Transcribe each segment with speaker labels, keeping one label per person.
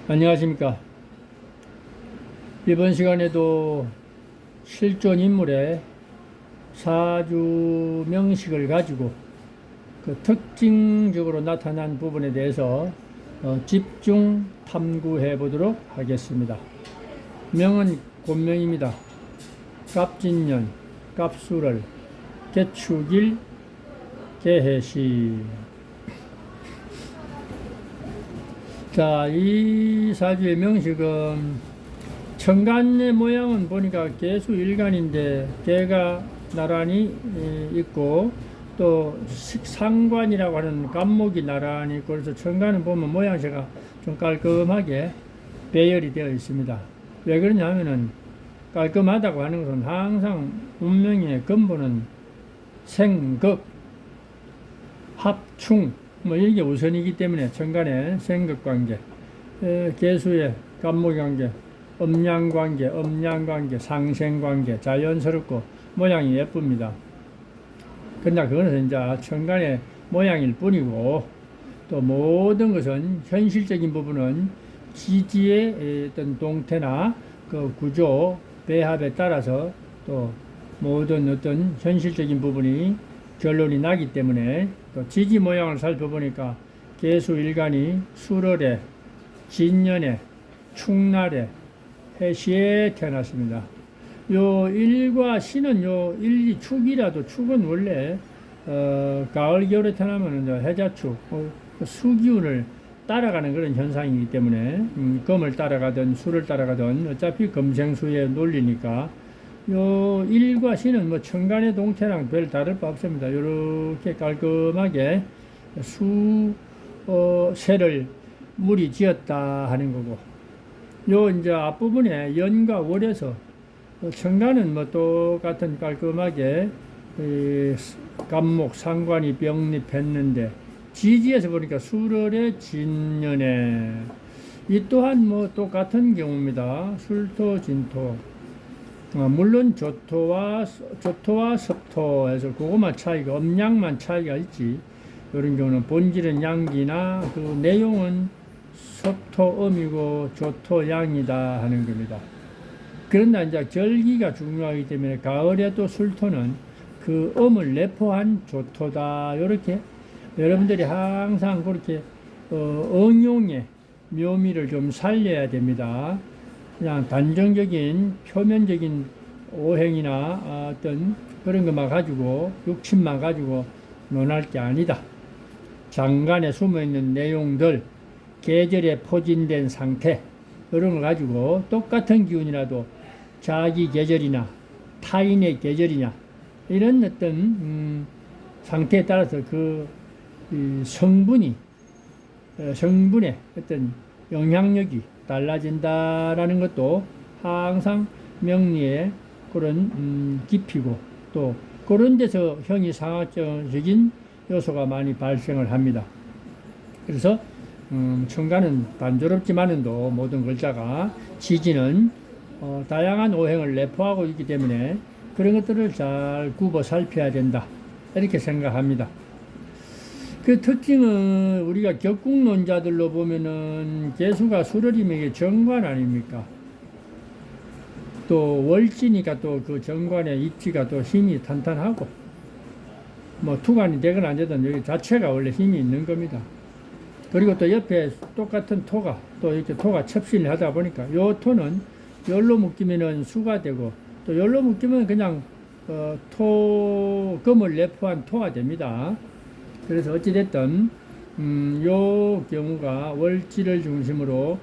Speaker 1: 안녕하십니까. 이번 시간에도 실존 인물의 사주 명식을 가지고 그 특징적으로 나타난 부분에 대해서 집중 탐구해 보도록 하겠습니다. 명은 곤명입니다. 갑진년, 갑술월, 개축일, 개해시. 자, 이 사주의 명식은 천간의 모양은 보니까 개수일간인데 개가 나란히 있고 또 상관이라고 하는 간목이 나란히 있고, 그래서 천간은 보면 모양새가 좀 깔끔하게 배열이 되어 있습니다. 왜 그러냐 하면은 깔끔하다고 하는 것은 항상 운명의 근본은 생극, 합충 이게 우선이기 때문에 천간의 생극관계, 개수의 간목관계, 음양관계, 음양관계, 상생관계 자연스럽고 모양이 예쁩니다. 그러나 그것은 이제 천간의 모양일 뿐이고, 또 모든 것은 현실적인 부분은 지지의 어떤 동태나 그 구조, 배합에 따라서 또 모든 어떤 현실적인 부분이 결론이 나기 때문에, 또 지지 모양을 살펴보니까 개수일간이 술월에, 진년에, 충날에, 해시에 태어났습니다. 요 일과 시는 요 일, 이 축이라도, 축은 원래 가을 겨울에 태어나면 해자축, 수기운을 따라가는 그런 현상이기 때문에 금을 따라가든 수를 따라가든 어차피 금생수의 논리니까 요 일과 시는 뭐 천간의 동태랑 별 다를 바 없습니다. 이렇게 깔끔하게 새를 물이 지었다 하는 거고, 요 이제 앞부분에 연과 월에서 천간은 뭐 똑같은 깔끔하게 간목 상관이 병립했는데, 지지에서 보니까 술월의 진년에 이 또한 뭐 똑같은 경우입니다. 술토 진토. 물론 조토와 섭토에서 그것만 차이가, 음양만 차이가 있지, 이런 경우는 본질은 양기나 그 내용은 섭토음이고 조토양이다 하는 겁니다. 그런데 이제 절기가 중요하기 때문에 가을에도 술토는 그 음을 내포한 조토다, 이렇게 여러분들이 항상 그렇게 응용의 묘미를 좀 살려야 됩니다. 그냥 단정적인 표면적인 오행이나 어떤 그런 것만 가지고, 육친만 가지고 논할 게 아니다. 장간에 숨어있는 내용들, 계절에 포진된 상태, 이런 걸 가지고 똑같은 기운이라도 자기 계절이나 타인의 계절이냐, 이런 어떤 상태에 따라서 그 성분의 어떤 영향력이 달라진다라는 것도 항상 명리의 그런 깊이고, 또 그런 데서 형이상학적인 요소가 많이 발생을 합니다. 그래서 천간은 단조롭지만은도 모든 글자가, 지지는 다양한 오행을 내포하고 있기 때문에 그런 것들을 잘 굽어 살펴야 된다, 이렇게 생각합니다. 그 특징은 우리가 격국론자들로 보면은 개수가 술월이면 이게 정관 아닙니까? 또 월지니까 또 그 정관의 입지가 또 힘이 탄탄하고, 뭐 투관이 되건 안 되든 여기 자체가 원래 힘이 있는 겁니다. 그리고 또 옆에 똑같은 토가, 또 이렇게 토가 첩신을 하다 보니까 요 토는 열로 묶이면은 수가 되고, 또 열로 묶이면 그냥 금을 내포한 토가 됩니다. 그래서 어찌됐든 요 경우가 월지를 중심으로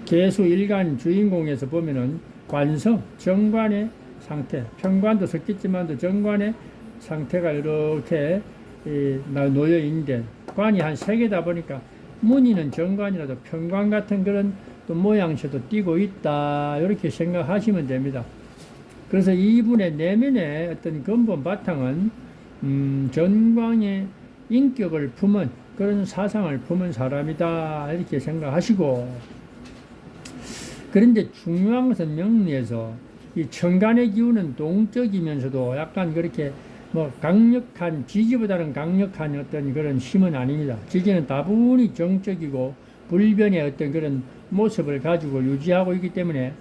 Speaker 1: 개수일간 주인공에서 보면은 관성, 정관의 상태, 편관도 섞였지만도 정관의 상태가 이렇게 놓여 있는데, 관이 한 3개다 보니까 무늬는 정관이라도 편관 같은 그런 또 모양새도 띄고 있다, 이렇게 생각하시면 됩니다. 그래서 이분의 내면의 어떤 근본 바탕은 전광의 인격을 품은, 그런 사상을 품은 사람이다, 이렇게 생각하시고, 그런데 중요한 것은 명리에서 이 천간의 기운은 동적이면서도 약간 그렇게 뭐 강력한, 지지보다는 강력한 어떤 그런 힘은 아닙니다. 지지는 다분히 정적이고 불변의 어떤 그런 모습을 가지고 유지하고 있기 때문에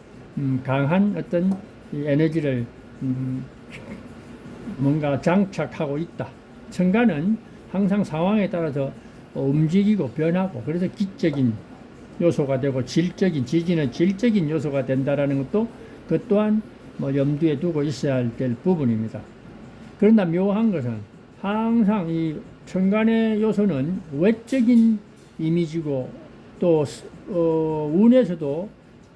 Speaker 1: 강한 어떤 이 에너지를 뭔가 장착하고 있다. 천간은 항상 상황에 따라서 움직이고 변하고, 그래서 기적인 요소가 되고 질적인, 지지는 질적인 요소가 된다라는 것도 그 또한 뭐 염두에 두고 있어야 될 부분입니다. 그러나 묘한 것은 항상 이 천간의 요소는 외적인 이미지고, 또 운에서도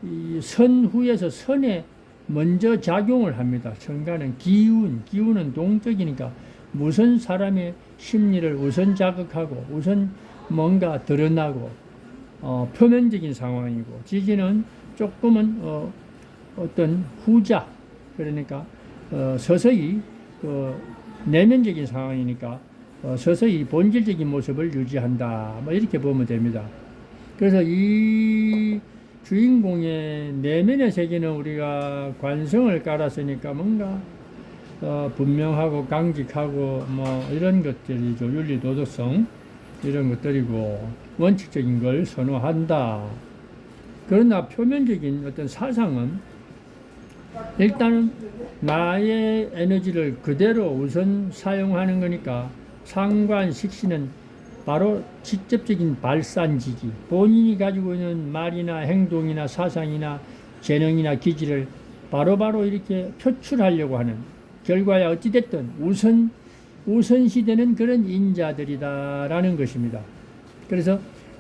Speaker 1: 이 선후에서 선에 먼저 작용을 합니다. 천간은 기운은 동적이니까 우선 사람의 심리를 우선 자극하고 우선 뭔가 드러나고 표면적인 상황이고, 지지는 조금은 어떤 후자, 그러니까 서서히 내면적인 상황이니까 서서히 본질적인 모습을 유지한다. 뭐 이렇게 보면 됩니다. 그래서 이 주인공의 내면의 세계는 우리가 관성을 깔았으니까 뭔가 분명하고 강직하고 뭐 이런 것들이죠. 윤리 도덕성 이런 것들이고 원칙적인 걸 선호한다. 그러나 표면적인 어떤 사상은 일단은 나의 에너지를 그대로 우선 사용하는 거니까, 상관식신은 바로 직접적인 발산지기, 본인이 가지고 있는 말이나 행동이나 사상이나 재능이나 기질을 바로바로 이렇게 표출하려고 하는, 결과에 어찌됐든 우선시되는 그런 인자들이다라는 것입니다. 그래서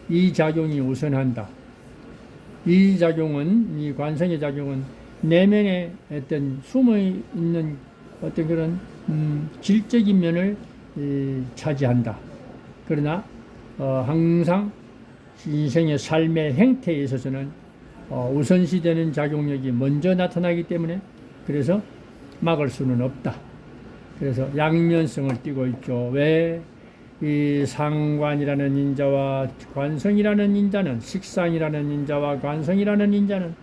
Speaker 1: 이 작용이 우선한다. 이 작용은, 이 관성의 작용은 내면에 어떤 숨어 있는 어떤 그런 질적인 면을 차지한다. 그러나 항상 인생의 삶의 행태에 있어서는 우선시되는 작용력이 먼저 나타나기 때문에, 그래서 막을 수는 없다. 그래서 양면성을 띠고 있죠. 왜? 이 상관이라는 인자와 관성이라는 인자는, 식상이라는 인자와 관성이라는 인자는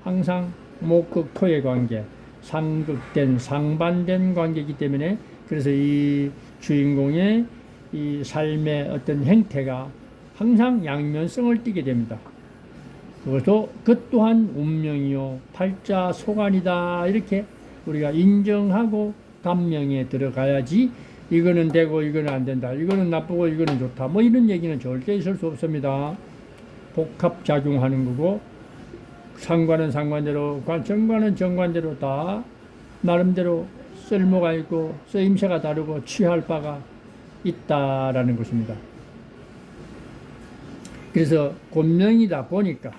Speaker 1: 항상 목극토의 관계, 상극된 상반된 관계이기 때문에, 그래서 이 주인공의 이 삶의 어떤 행태가 항상 양면성을 띠게 됩니다. 그 또한 운명이요 팔자소관이다, 이렇게 우리가 인정하고 감명에 들어가야지, 이거는 되고 이거는 안 된다, 이거는 나쁘고 이거는 좋다, 뭐 이런 얘기는 절대 있을 수 없습니다. 복합작용하는 거고, 상관은 상관대로, 정관은 정관대로 다 나름대로 쓸모가 있고 쓰임새가 다르고 취할 바가 있다라는 것입니다. 그래서 본명이다 보니까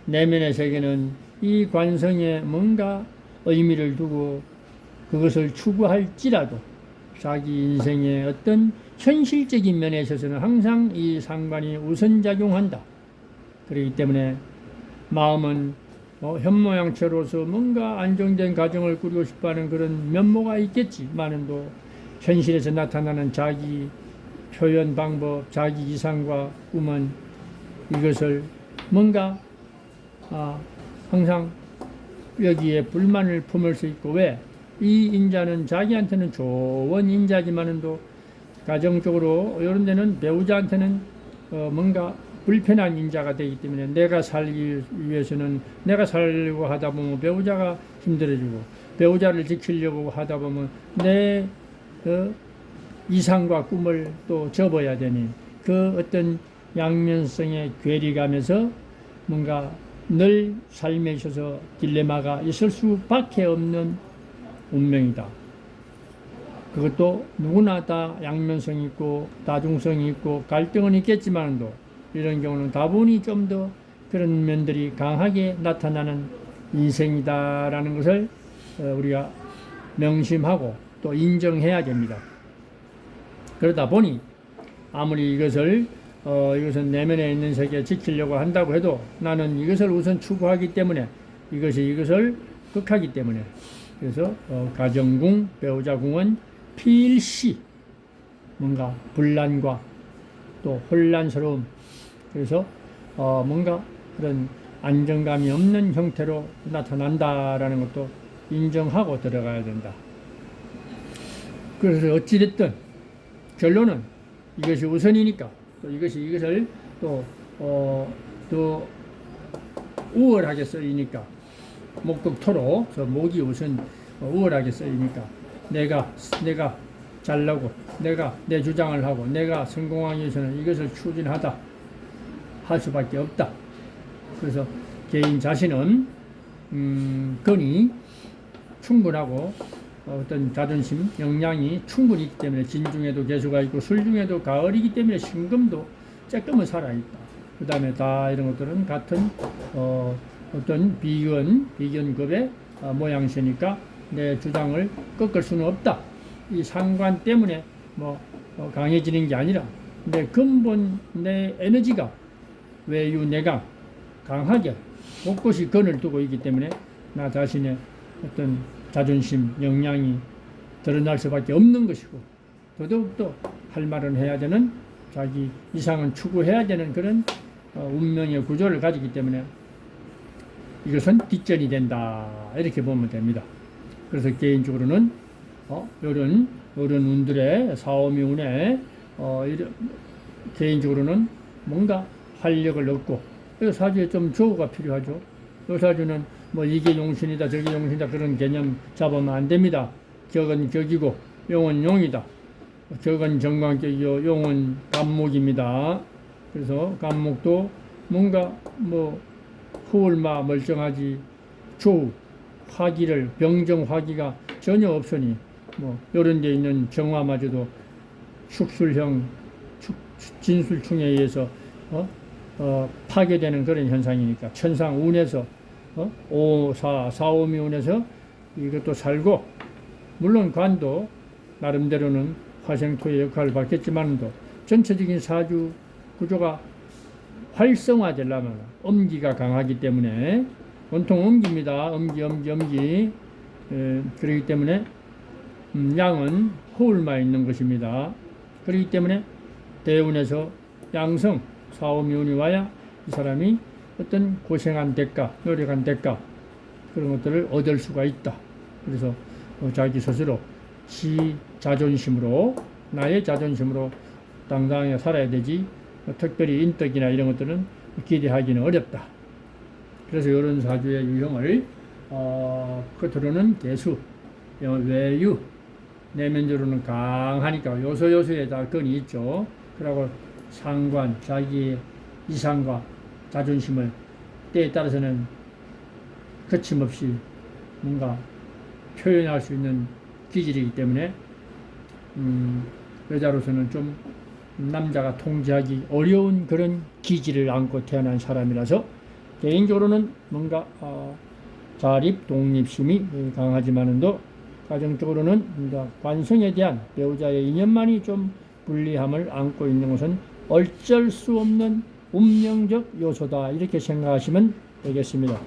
Speaker 1: 내면의 세계는 이 관성에 뭔가 의미를 두고 그것을 추구할지라도 자기 인생의 어떤 현실적인 면에 있어서는 항상 이 상관이 우선작용한다. 그렇기 때문에 마음은 현모양처로서 뭔가 안정된 가정을 꾸리고 싶어하는 그런 면모가 있겠지만도, 현실에서 나타나는 자기 표현 방법, 자기 이상과 꿈은 이것을 뭔가 항상 여기에 불만을 품을 수 있고, 왜? 이 인자는 자기한테는 좋은 인자지만도 가정적으로 이런 데는 배우자한테는 뭔가 불편한 인자가 되기 때문에, 내가 살기 위해서는, 내가 살려고 하다 보면 배우자가 힘들어지고, 배우자를 지키려고 하다 보면 내 이상과 꿈을 또 접어야 되니, 그 어떤 양면성의 괴리감에서 뭔가 늘 삶에 있어서 딜레마가 있을 수밖에 없는 운명이다. 그것도 누구나 다 양면성이 있고 다중성이 있고 갈등은 있겠지만도, 이런 경우는 다분히 좀 더 그런 면들이 강하게 나타나는 인생이다라는 것을 우리가 명심하고 또 인정해야 됩니다. 그러다 보니 아무리 이것은 내면에 있는 세계 지키려고 한다고 해도, 나는 이것을 우선 추구하기 때문에, 이것을 극하기 때문에, 그래서 가정궁, 배우자궁은 필시 뭔가 분란과 또 혼란스러움, 그래서 뭔가 그런 안정감이 없는 형태로 나타난다라는 것도 인정하고 들어가야 된다. 그래서 어찌됐든 결론은 이것이 우선이니까, 또 이것을 또 더 우월하게 쓰이니까 목극토로 저 목이 우선 우월하게 쓰이니까 내가 잘나고 내가 내 주장을 하고 내가 성공하기 위해서는 이것을 추진하다 할 수밖에 없다. 그래서 개인 자신은 근이 충분하고 어떤 자존심, 역량이 충분히 있기 때문에 진 중에도 개수가 있고 술 중에도 가을이기 때문에 신금도 쬐끔은 살아있다. 그 다음에 다 이런 것들은 같은 어떤 비견급의 모양새니까 내 주장을 꺾을 수는 없다. 이 상관 때문에 강해지는 게 아니라 내 근본 내 에너지가 외유 내강 강하게 곳곳이 근을 두고 있기 때문에 나 자신의 어떤 자존심, 역량이 드러날 수밖에 없는 것이고 더더욱더 할 말은 해야 되는 자기 이상은 추구해야 되는 그런 운명의 구조를 가지기 때문에 이것은 뒷전이 된다 이렇게 보면 됩니다. 그래서 개인적으로는 이런 운들의 사오미 운에 개인적으로는 뭔가 활력을 얻고 이 사주에 좀 조우가 필요하죠. 이 사주는 이게 용신이다 저게 용신이다 그런 개념 잡으면 안 됩니다. 격은 격이고 용은 용이다. 격은 정관격이요 용은 간목입니다. 그래서 간목도 뭔가 허울마 멀쩡하지 조우 화기를 병정 화기가 전혀 없으니 이런 데 있는 정화마저도 축술형 진술충에 의해서 파괴되는 그런 현상이니까 천상 운에서 사오미 운에서 이것도 살고 물론 관도 나름대로는 화생토의 역할을 받겠지만도 전체적인 사주 구조가 활성화되려면 엄기가 강하기 때문에 온통 엄기입니다. 엄기. 그렇기 때문에 양은 허울만 있는 것입니다. 그렇기 때문에 대운에서 양성 사오미운이 와야 이 사람이 어떤 고생한 대가, 노력한 대가 그런 것들을 얻을 수가 있다. 그래서 자기 스스로 나의 자존심으로 당당하게 살아야 되지 특별히 인덕이나 이런 것들은 기대하기는 어렵다. 그래서 이런 사주의 유형을 겉으로는 개수, 외유, 내면적으로는 강하니까 요소요소에 다 근이 있죠. 그리고 상관, 자기의 이상과 자존심을 때에 따라서는 거침없이 뭔가 표현할 수 있는 기질이기 때문에 여자로서는 좀 남자가 통제하기 어려운 그런 기질을 안고 태어난 사람이라서 개인적으로는 뭔가 자립, 독립심이 강하지만도 가정적으로는 관성에 대한 배우자의 인연만이 좀 불리함을 안고 있는 것은 어쩔 수 없는 운명적 요소다 이렇게 생각하시면 되겠습니다.